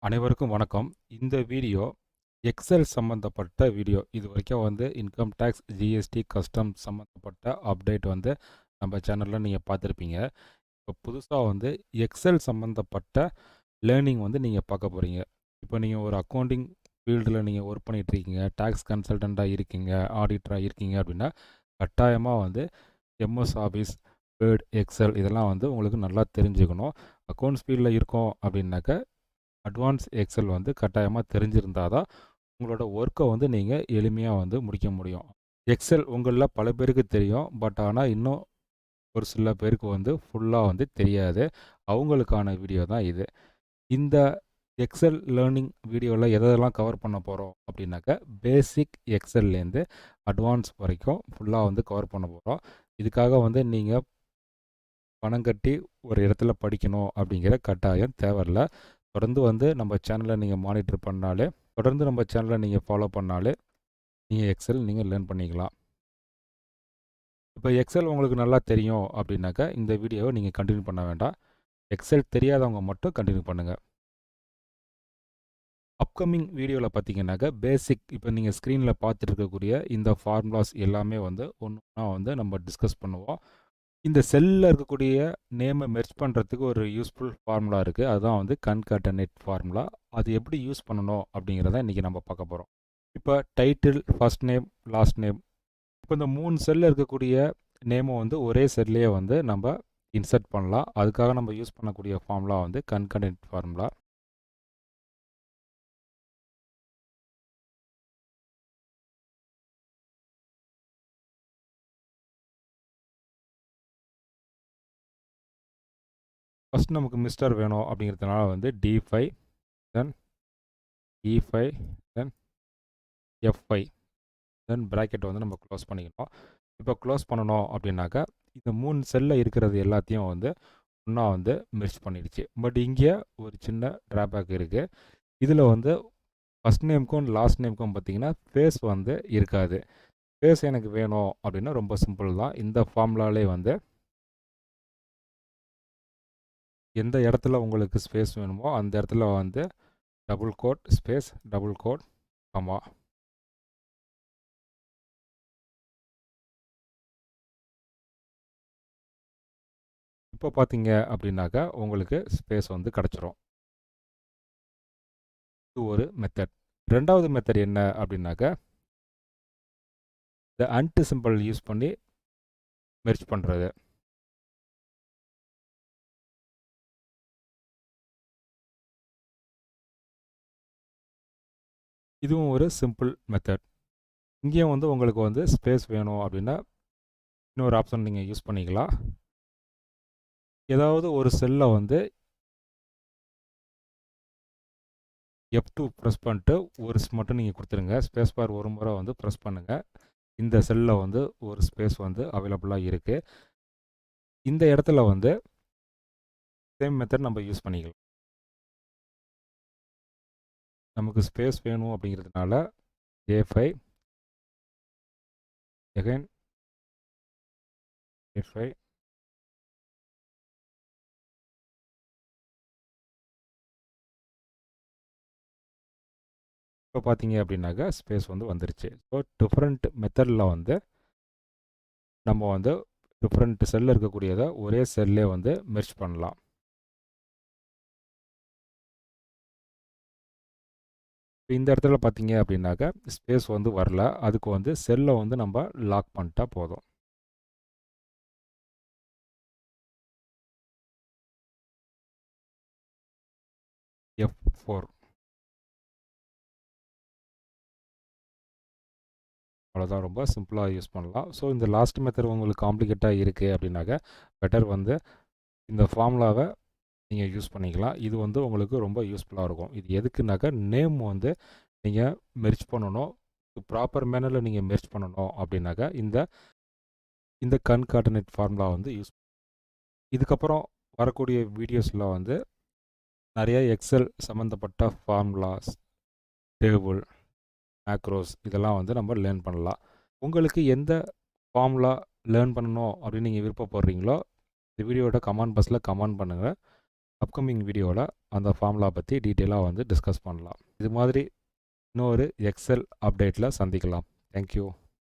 அனைவருக்கும் வணக்கம். இந்த வீடியோ எக்ஸல் சம்மந்தப்பட்ட வீடியோ. இது வரைக்கும் இன்கம் டேக்ஸ், ஜிஎஸ்டி, கஸ்டம் சம்மந்தப்பட்ட அப்டேட் நம்ம சேனலில் நீங்கள் பார்த்துருப்பீங்க. இப்போ புதுசாக எக்ஸல் சம்மந்தப்பட்ட லேர்னிங் நீங்கள் பார்க்க போகிறீங்க. இப்போ நீங்கள் ஒரு அக்கௌண்டிங் ஃபீல்டில் நீங்கள் ஒர்க் பண்ணிகிட்ருக்கீங்க, டேக்ஸ் கன்சல்டண்ட்டாக இருக்கீங்க, ஆடிட்டராக இருக்கீங்க அப்படின்னா கட்டாயமாக எம்எஸ் ஆஃபீஸ், வேர்ட், எக்ஸல் இதெல்லாம் உங்களுக்கு நல்லா தெரிஞ்சுக்கணும். அக்கௌண்ட்ஸ் ஃபீல்டில் இருக்கோம் அப்படின்னாக்க அட்வான்ஸ் எக்ஸல் கட்டாயமாக தெரிஞ்சிருந்தால் தான் உங்களோட ஒர்க்கை நீங்கள் எளிமையாக முடிக்க முடியும். எக்ஸல் உங்களில் பல பேருக்கு தெரியும், பட் ஆனால் இன்னும் ஒரு சில பேருக்கு ஃபுல்லாக தெரியாது. அவங்களுக்கான வீடியோ தான் இது. இந்த எக்ஸல் லேர்னிங் வீடியோவில் எதெல்லாம் கவர் பண்ண போகிறோம் அப்படின்னாக்க, பேசிக் எக்ஸல்லேருந்து அட்வான்ஸ் வரைக்கும் ஃபுல்லாக கவர் பண்ண போகிறோம். இதுக்காக நீங்கள் பணம் கட்டி ஒரு இடத்துல படிக்கணும் அப்படிங்கிற கட்டாயம் தேவையில்லை. தொடர்ந்து நம்ம சேனலை நீங்கள் மானிட்டர் பண்ணாலே, தொடர்ந்து நம்ம சேனலை நீங்கள் ஃபாலோ பண்ணாலே நீங்கள் எக்ஸல் நீங்கள் லேர்ன் பண்ணிக்கலாம். இப்போ எக்ஸல் உங்களுக்கு நல்லா தெரியும் அப்படின்னாக்கா இந்த வீடியோவை நீங்கள் கண்டினியூ பண்ண வேண்டாம். எக்ஸல் தெரியாதவங்க மட்டும் கண்டினியூ பண்ணுங்கள். அப்கமிங் வீடியோவில் பார்த்தீங்கன்னாக்கா பேசிக் இப்போ நீங்கள் ஸ்க்ரீனில் பார்த்துட்டு இருக்கக்கூடிய இந்த ஃபார்முலாஸ் எல்லாமே ஒன்றா நம்ம டிஸ்கஸ் பண்ணுவோம். இந்த செல்லில் இருக்கக்கூடிய நேமை மெர்ஜ் பண்ணுறதுக்கு ஒரு யூஸ்ஃபுல் ஃபார்முலா இருக்குது. அதுதான் கன்காட்டனேட் ஃபார்முலா. அது எப்படி யூஸ் பண்ணணும் அப்படிங்கிறத இன்றைக்கி நம்ம பார்க்க போகிறோம். இப்போ title, first name, last name, இப்போ இந்த 3 செல்லில் இருக்கக்கூடிய நேமை ஒரே செல்லையே நம்ம இன்சர்ட் பண்ணலாம். அதுக்காக நம்ம யூஸ் பண்ணக்கூடிய ஃபார்முலா கன்காட்டனேட் ஃபார்முலா. ஃபஸ்ட் நமக்கு மிஸ்டர் வேணும் அப்படிங்கிறதுனால D5, தென் E5, தென் F5, தென் ப்ராக்கெட் நம்ம க்ளோஸ் பண்ணிக்கணும். இப்போ க்ளோஸ் பண்ணணும் அப்படின்னாக்கா இந்த 3 செல்லில் இருக்கிறது எல்லாத்தையும் ஒன்றா மெர்ஜ் பண்ணிடுச்சு. பட் இங்கே ஒரு சின்ன ட்ராபேக் இருக்குது. இதில் ஃபஸ்ட் நேமுக்கும் லாஸ்ட் நேமுக்கும் பார்த்தீங்கன்னா ஃபேஸ் இருக்காது. ஃபேஸ் எனக்கு வேணும் அப்படின்னா ரொம்ப சிம்பிள் தான். இந்த ஃபார்முலாலே எந்த இடத்துல உங்களுக்கு ஸ்பேஸ் வேணுமோ அந்த இடத்துல double quote space, double quote, comma. இப்போ பார்த்தீங்க அப்படின்னாக்கா உங்களுக்கு ஸ்பேஸ் கிடச்சிரும். இது ஒரு மெத்தட். ரெண்டாவது மெத்தட் என்ன அப்படின்னாக்கா, இந்த அண்ட் சிம்பிள் யூஸ் பண்ணி மெர்ஜ் பண்ணுறது. இதுவும் ஒரு சிம்பிள் மெத்தட். இங்கேயும் உங்களுக்கு ஸ்பேஸ் வேணும் அப்படின்னா இன்னொரு ஆப்ஷன் நீங்கள் யூஸ் பண்ணிக்கலாம். ஏதாவது ஒரு செல்லை F2 ப்ரெஸ் பண்ணிட்டு ஒரு மட்டும் நீங்கள் கொடுத்துருங்க. ஸ்பேஸ் பார் ஒரு முறை ப்ரெஸ் பண்ணுங்கள். இந்த செல்லில் ஒரு ஸ்பேஸ் அவைலபிளாக இருக்குது. இந்த இடத்துல சேம் மெத்தட் நம்ம யூஸ் பண்ணிக்கலாம். நமக்கு ஸ்பேஸ் வேணும் அப்படிங்கிறதுனால A5, again A5, இப்போ பார்த்தீங்க அப்படின்னாக்கா ஸ்பேஸ் வந்துருச்சு. ஸோ டிஃப்ரெண்ட் மெத்தடில் நம்ம டிஃப்ரெண்ட் செல்லில் இருக்கக்கூடியதை ஒரே செல்லே மெர்ஜ் பண்ணலாம். இந்த இடத்துல பார்த்தீங்க அப்படின்னாக்கா ஸ்பேஸ் வரல. அதுக்கு செல்லை நம்ம லாக் பண்ணிட்டா போதும். F4. அவ்வளோதான், ரொம்ப சிம்பிளாக யூஸ் பண்ணலாம். ஸோ இந்த லாஸ்ட் மெத்தட் உங்களுக்கு காம்ப்ளிகேட்டாக இருக்குது அப்படின்னாக்கா பெட்டர் இந்த ஃபார்முலாவை நீங்கள் யூஸ் பண்ணிக்கலாம். இது உங்களுக்கு ரொம்ப யூஸ்ஃபுல்லாக இருக்கும். இது எதுக்குனாக்கா நேம் நீங்கள் மெர்ஜ் பண்ணணும், ப்ராப்பர் மேனரில் நீங்கள் மெர்ஜ் பண்ணணும் அப்படின்னாக்கா இந்த கன்காட்டனேட் ஃபார்முலா யூஸ். இதுக்கப்புறம் வரக்கூடிய வீடியோஸில் நிறைய எக்ஸல் சம்மந்தப்பட்ட ஃபார்முலாஸ், டேபிள், மேக்ரோஸ் இதெல்லாம் நம்ம லேர்ன் பண்ணலாம். உங்களுக்கு எந்த ஃபார்முலா லேர்ன் பண்ணணும் அப்படின்னு நீங்கள் விருப்பப்படுறீங்களோ இந்த வீடியோட கமெண்ட் பாக்ஸில் கமெண்ட் பண்ணுங்கள். அப்கமிங் வீடியோவில் அந்த ஃபார்முலா பற்றி டீட்டெயிலாக வந்து டிஸ்கஸ் பண்ணலாம். இது மாதிரி இன்னொரு எக்ஸல் அப்டேட்டில் சந்திக்கலாம். தேங்க்யூ.